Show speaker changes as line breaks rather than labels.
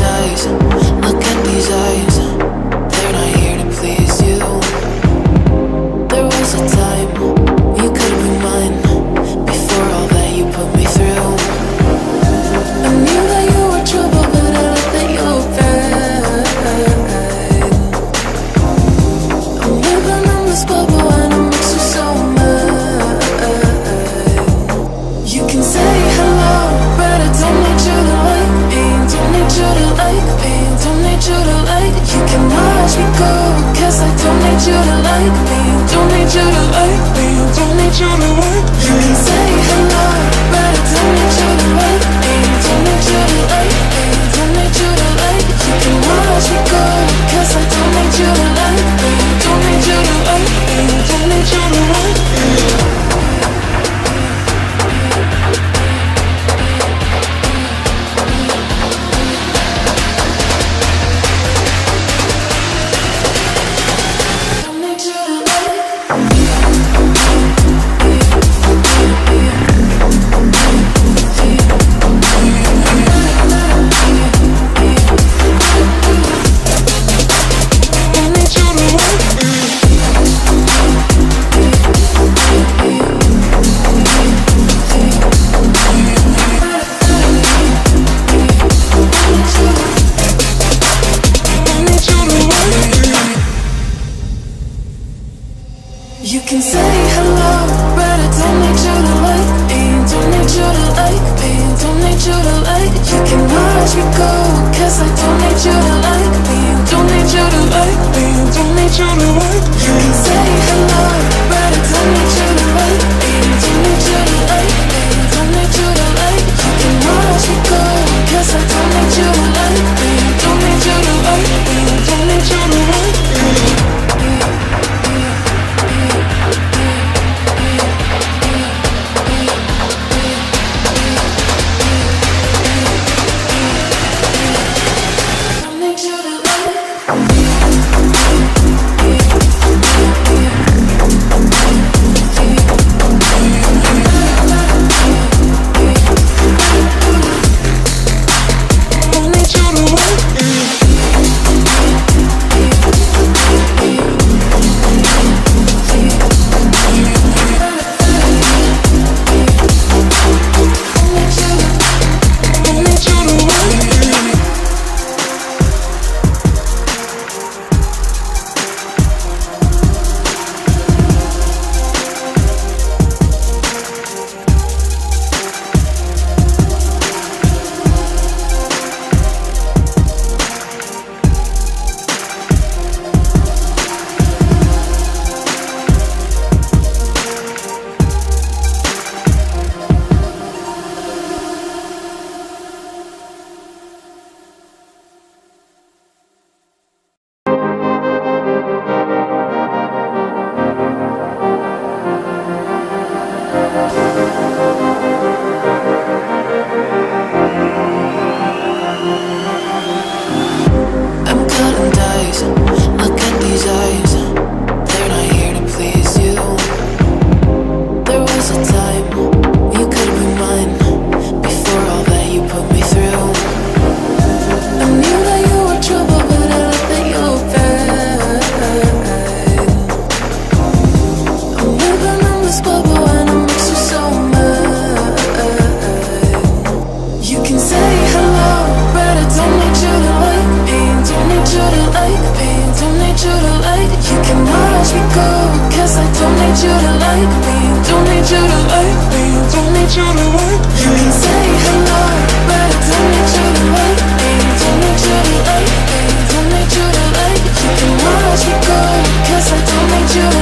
eyes, look at these eyes. They're not here to please you. There was a time you could be mine, before all that you put me through. I knew that you were trouble, but I let that you were bad. I'm living on this bubble and it makes you so mad. You can say hello, but I don't need you to like me. Don't need you to like me. Don't need you to like. You can watch me go, 'cause I don't need you to like me. Don't need you to like me. Don't need you to like. You can say hello, but I don't need you to like me. Don't need you to like me. Don't need you to like. You can watch me go, 'cause I don't need you to like me. Don't need you to like me. Don't need you to like me. You can say hello, but I don't need you to like me. Don't need you to like me. Don't need you to like. You can watch me go, 'cause I don't need you to like me. Don't need you to like me. Don't need you to like. You can say hello, but I don't need you to like me. Don't need you to like me. Don't need you to like. You can watch me go, 'cause I don't need you to like me. Don't need you to like me. Don't need you to like me. need you to like me, don't need you to like me, don't need you to like me. You can say hello, but I don't need you to like me, don't need you to like me, don't need you to like. You can watch me go, 'cause I don't need you to